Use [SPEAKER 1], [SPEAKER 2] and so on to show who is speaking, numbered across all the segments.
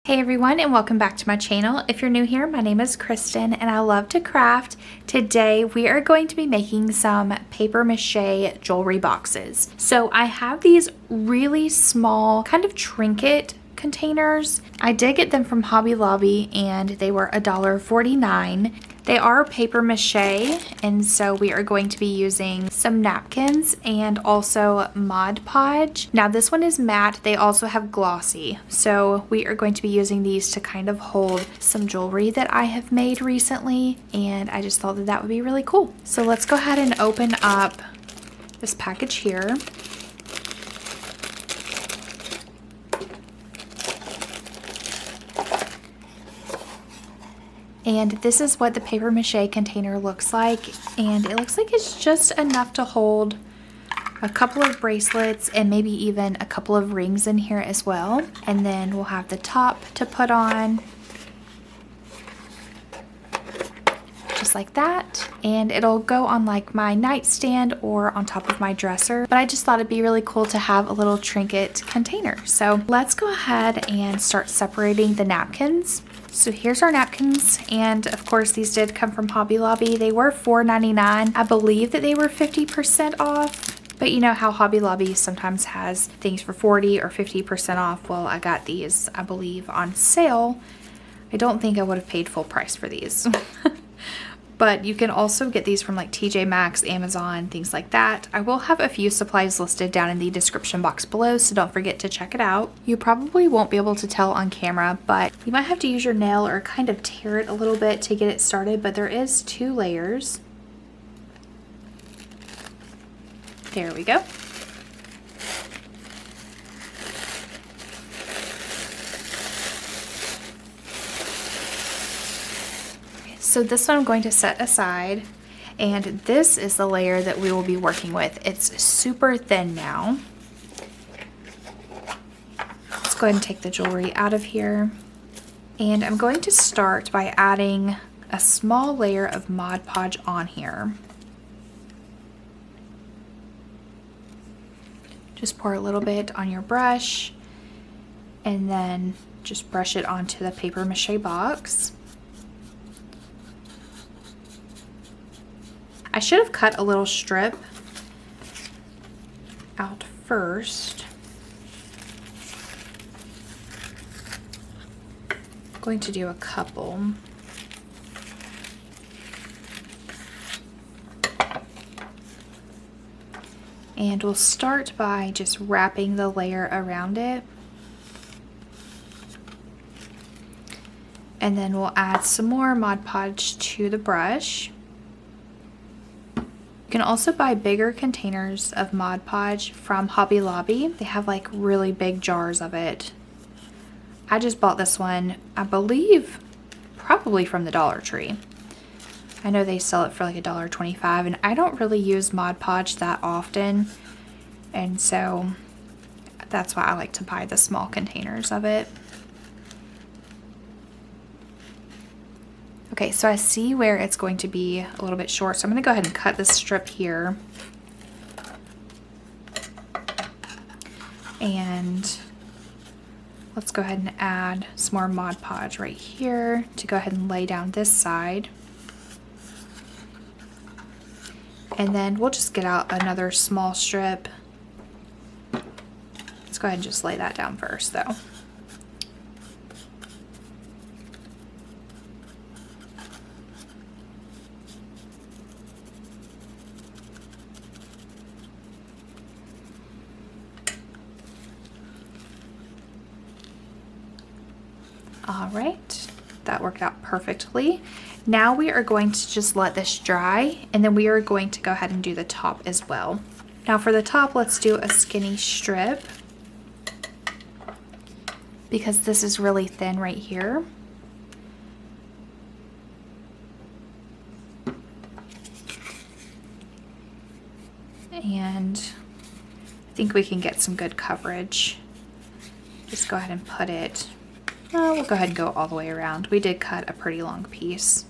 [SPEAKER 1] Hey everyone, and welcome back to my channel. If you're new here, my name is Kristen and I love to craft. Today we are going to be making some paper mache jewelry boxes. So I have these really small kind of trinket containers. I did get them from Hobby Lobby and they were $1.49. They are paper mache, and so we are going to be using some napkins and also Mod Podge. Now this one is matte. They also have glossy. So we are going to be using these to kind of hold some jewelry that I have made recently, and I just thought that that would be really cool. So let's go ahead and open up this package here. And this is what the paper mache container looks like, and it looks like it's just enough to hold a couple of bracelets and maybe even a couple of rings in here as well. And then we'll have the top to put on, just like that, and it'll go on like my nightstand or on top of my dresser. But I just thought it'd be really cool to have a little trinket container. So let's go ahead and start separating the napkins. So here's our napkins, and of course these did come from Hobby Lobby. They were $4.99. I believe that they were 50% off, but you know how Hobby Lobby sometimes has things for 40 or 50% off. Well, I got these, I believe, on sale. I don't think I would have paid full price for these. But you can also get these from like TJ Maxx, Amazon, things like that. I will have a few supplies listed down in the description box below, so don't forget to check it out. You probably won't be able to tell on camera, but you might have to use your nail or kind of tear it a little bit to get it started, but there is 2 layers. There we go. So this one I'm going to set aside, and this is the layer that we will be working with. It's super thin now. Let's go ahead and take the jewelry out of here. And I'm going to start by adding a small layer of Mod Podge on here. Just pour a little bit on your brush, and then just brush it onto the paper mache box. I should have cut a little strip out first. I'm going to do a couple. And we'll start by just wrapping the layer around it. And then we'll add some more Mod Podge to the brush. You can also buy bigger containers of Mod Podge from Hobby Lobby. They have like really big jars of it. I just bought this one, I believe, probably from the Dollar Tree. I know they sell it for like $1.25, and I don't really use Mod Podge that often, and so that's why I like to buy the small containers of it. Okay, so I see where it's going to be a little bit short, so I'm going to go ahead and cut this strip here. And let's go ahead and add some more Mod Podge right here to go ahead and lay down this side. And then we'll just get out another small strip. Let's go ahead and just lay that down first though. All right, that worked out perfectly. Now we are going to just let this dry, and then we are going to go ahead and do the top as well. Now for the top, let's do a skinny strip because this is really thin right here. And I think we can get some good coverage. Just go ahead and put it. We'll go ahead and go all the way around. We did cut a pretty long piece.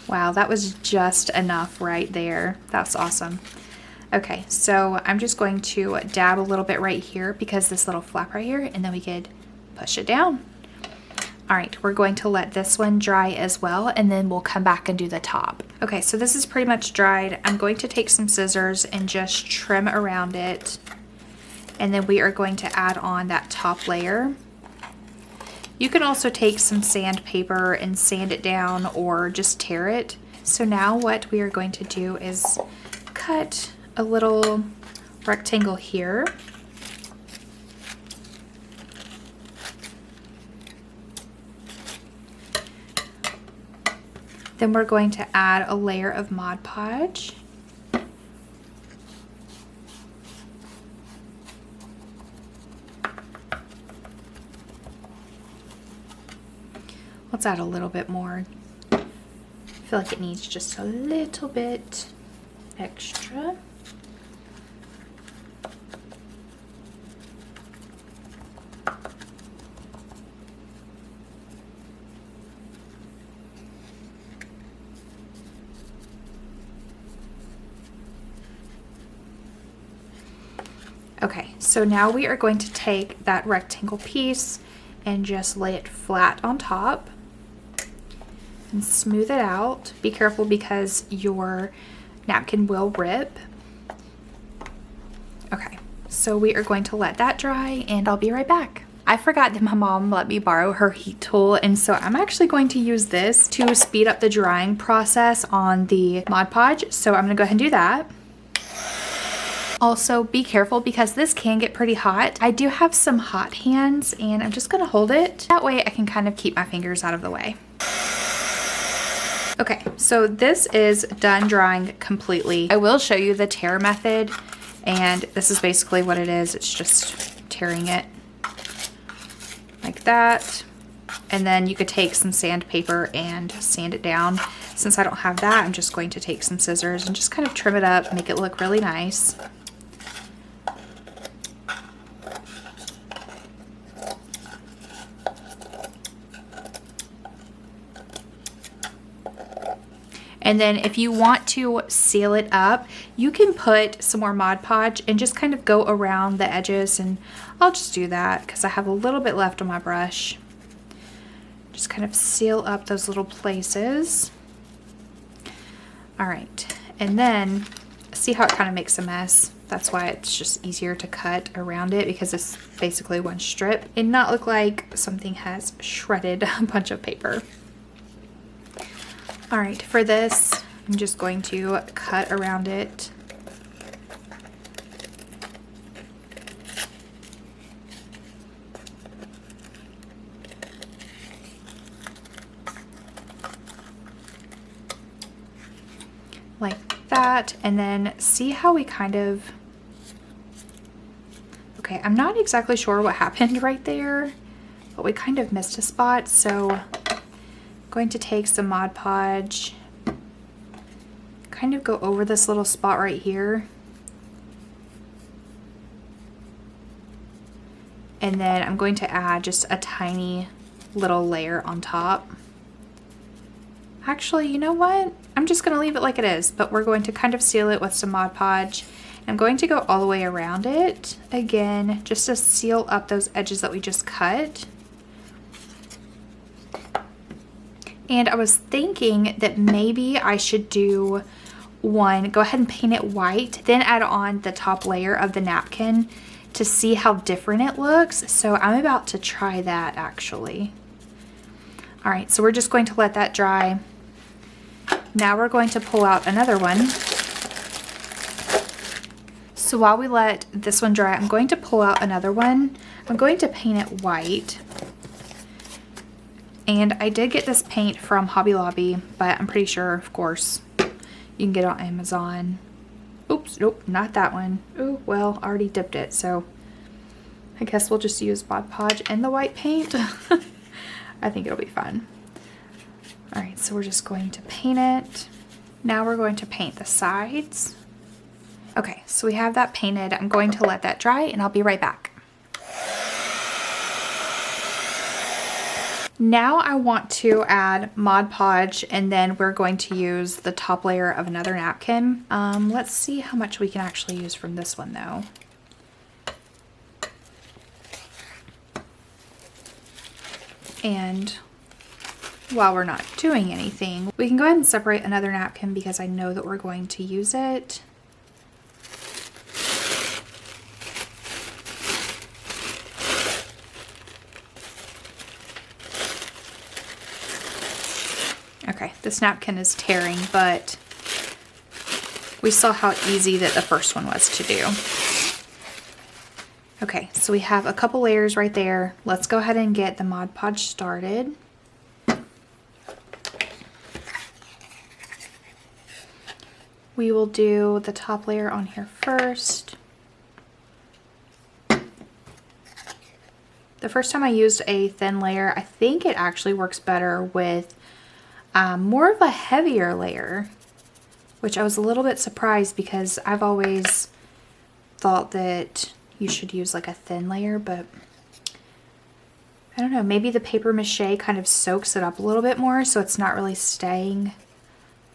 [SPEAKER 1] Wow, that was just enough right there. That's awesome. Okay, so I'm just going to dab a little bit right here because this little flap right here, and then we could push it down. All right, we're going to let this one dry as well, and then we'll come back and do the top. Okay, so this is pretty much dried. I'm going to take some scissors and just trim around it, and then we are going to add on that top layer. You can also take some sandpaper and sand it down or just tear it. So now what we are going to do is cut a little rectangle here. Then we're going to add a layer of Mod Podge. Let's add a little bit more. I feel like it needs just a little bit extra. Okay, so now we are going to take that rectangle piece and just lay it flat on top and smooth it out. Be careful because your napkin will rip. Okay, so we are going to let that dry and I'll be right back. I forgot that my mom let me borrow her heat tool, and so I'm actually going to use this to speed up the drying process on the Mod Podge. So I'm gonna go ahead and do that. Also, be careful because this can get pretty hot. I do have some hot hands and I'm just gonna hold it. That way I can kind of keep my fingers out of the way. Okay, so this is done drying completely. I will show you the tear method, and this is basically what it is. It's just tearing it like that. And then you could take some sandpaper and sand it down. Since I don't have that, I'm just going to take some scissors and just kind of trim it up, make it look really nice. And then if you want to seal it up, you can put some more Mod Podge and just kind of go around the edges, and I'll just do that because I have a little bit left on my brush. Just kind of seal up those little places. All right, and then see how it kind of makes a mess? That's why it's just easier to cut around it because it's basically one strip and not look like something has shredded a bunch of paper. All right, for this, I'm just going to cut around it. Like that, and then see how we kind of, okay, I'm not exactly sure what happened right there, but we kind of missed a spot, so going to take some Mod Podge, kind of go over this little spot right here, and then I'm going to add just a tiny little layer on top. Actually, you know what? I'm just going to leave it like it is, but we're going to kind of seal it with some Mod Podge. I'm going to go all the way around it, again, just to seal up those edges that we just cut. And I was thinking that maybe I should do one, go ahead and paint it white, then add on the top layer of the napkin to see how different it looks. So I'm about to try that actually. All right, so we're just going to let that dry. Now we're going to pull out another one. So while we let this one dry, I'm going to pull out another one. I'm going to paint it white. And I did get this paint from Hobby Lobby, but I'm pretty sure, of course, you can get it on Amazon. Oops, nope, not that one. Oh, well, I already dipped it, so I guess we'll just use Mod Podge and the white paint. I think it'll be fun. All right, so we're just going to paint it. Now we're going to paint the sides. Okay, so we have that painted. I'm going to let that dry and I'll be right back. Now I want to add Mod Podge, and then we're going to use the top layer of another napkin. Let's see how much we can actually use from this one though. And while we're not doing anything, we can go ahead and separate another napkin because I know that we're going to use it. Okay, this napkin is tearing, but we saw how easy that the first one was to do. Okay, so we have a couple layers right there. Let's go ahead and get the Mod Podge started. We will do the top layer on here first. The first time I used a thin layer, I think it actually works better with more of a heavier layer, which I was a little bit surprised because I've always thought that you should use like a thin layer, but I don't know, maybe the paper mache kind of soaks it up a little bit more so it's not really staying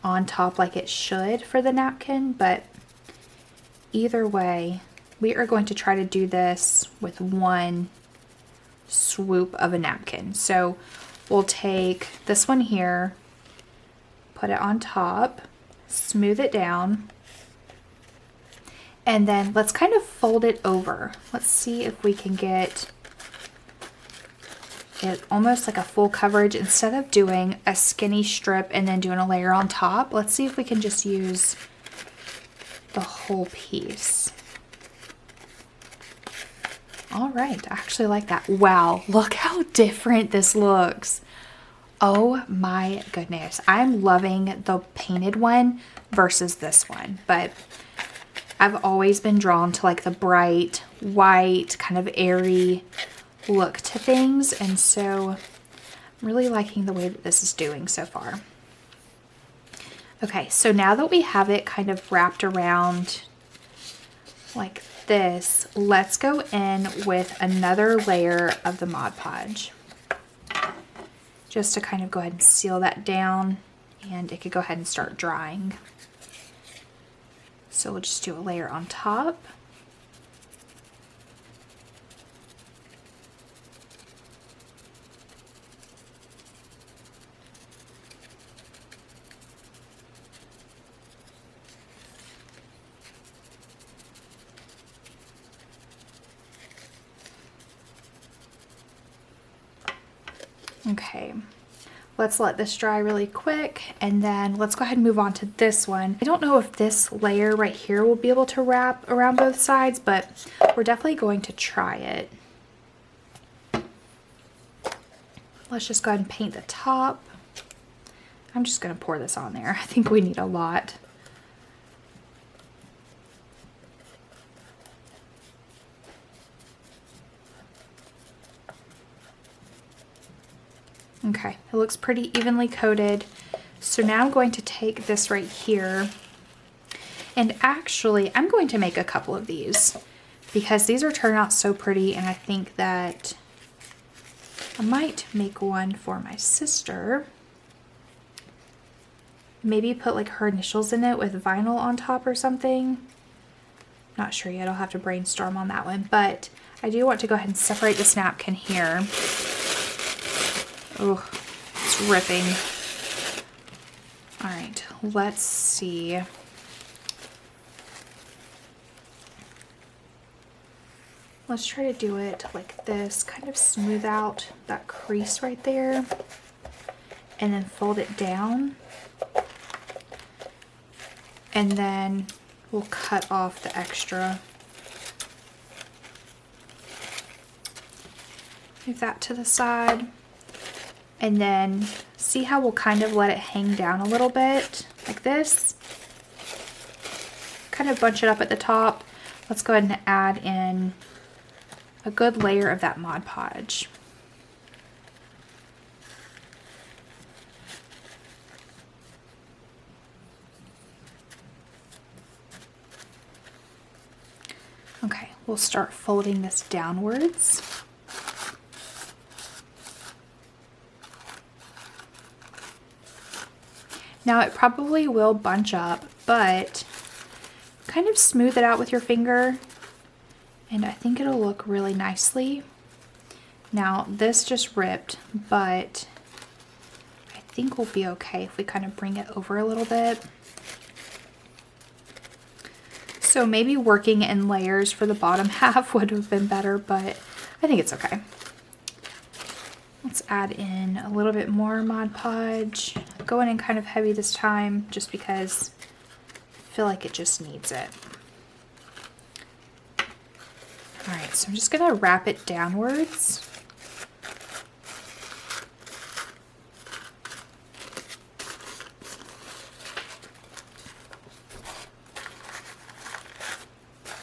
[SPEAKER 1] on top like it should for the napkin. But either way, we are going to try to do this with one swoop of a napkin. So we'll take this one here, put it on top, smooth it down, and then let's kind of fold it over. Let's see if we can get it almost like a full coverage instead of doing a skinny strip and then doing a layer on top. Let's see if we can just use the whole piece. All right, I actually like that. Wow, look how different this looks. Oh my goodness. I'm loving the painted one versus this one, but I've always been drawn to like the bright white kind of airy look to things, and so I'm really liking the way that this is doing so far. Okay, so now that we have it kind of wrapped around like this, let's go in with another layer of the Mod Podge, just to kind of go ahead and seal that down, and it could go ahead and start drying. So we'll just do a layer on top. Okay, let's let this dry really quick, and then let's go ahead and move on to this one. I don't know if this layer right here will be able to wrap around both sides, but we're definitely going to try it. Let's just go ahead and paint the top. I'm just going to pour this on there. I think we need a lot. Okay, it looks pretty evenly coated. So now I'm going to take this right here, and actually I'm going to make a couple of these because these are turning out so pretty, and I think that I might make one for my sister. Maybe put like her initials in it with vinyl on top or something. Not sure yet, I'll have to brainstorm on that one, but I do want to go ahead and separate this napkin here. Oh, it's ripping. All right, let's see. Let's try to do it like this, kind of smooth out that crease right there, and then fold it down. And then we'll cut off the extra. Move that to the side. And then see how we'll kind of let it hang down a little bit like this. Kind of bunch it up at the top. Let's go ahead and add in a good layer of that Mod Podge. Okay, we'll start folding this downwards. Now it probably will bunch up, but kind of smooth it out with your finger and I think it'll look really nicely. Now this just ripped, but I think we'll be okay if we kind of bring it over a little bit. So maybe working in layers for the bottom half would have been better, but I think it's okay. Let's add in a little bit more Mod Podge. Going in kind of heavy this time just because I feel like it just needs it. All right, so I'm just gonna wrap it downwards.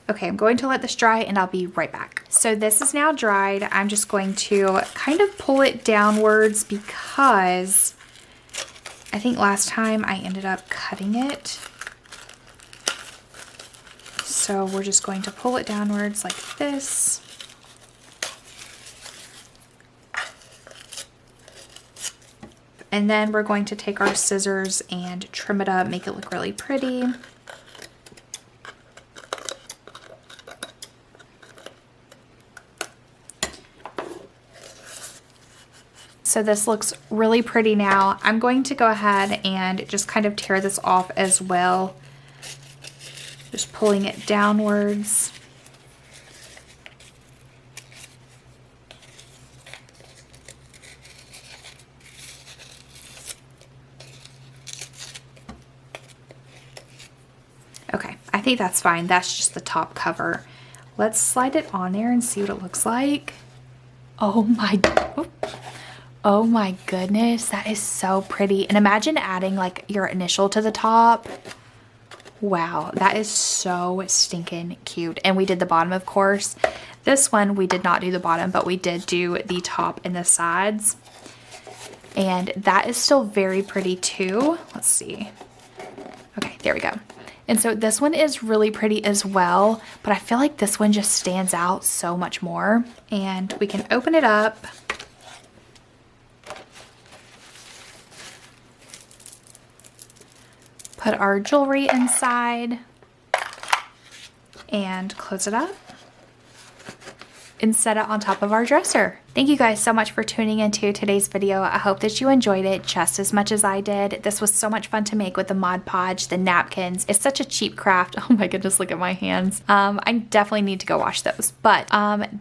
[SPEAKER 1] Okay, I'm going to let this dry and I'll be right back. So this is now dried. I'm just going to kind of pull it downwards because I think last time I ended up cutting it. So we're just going to pull it downwards like this. And then we're going to take our scissors and trim it up, make it look really pretty. So this looks really pretty now. I'm going to go ahead and just kind of tear this off as well. Just pulling it downwards. Okay, I think that's fine. That's just the top cover. Let's slide it on there and see what it looks like. Oh my goodness, that is so pretty. And imagine adding like your initial to the top. Wow, that is so stinking cute. And we did the bottom, of course. This one, we did not do the bottom, but we did do the top and the sides. And that is still very pretty too. Let's see. Okay, there we go. And so this one is really pretty as well, but I feel like this one just stands out so much more. And we can open it up. Put our jewelry inside and close it up and set it on top of our dresser. Thank you guys so much for tuning into today's video. I hope that you enjoyed it just as much as I did. This was so much fun to make with the Mod Podge, the napkins. It's such a cheap craft. Oh my goodness, look at my hands. I definitely need to go wash those. But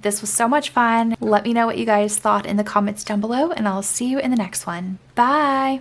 [SPEAKER 1] this was so much fun. Let me know what you guys thought in the comments down below and I'll see you in the next one. Bye!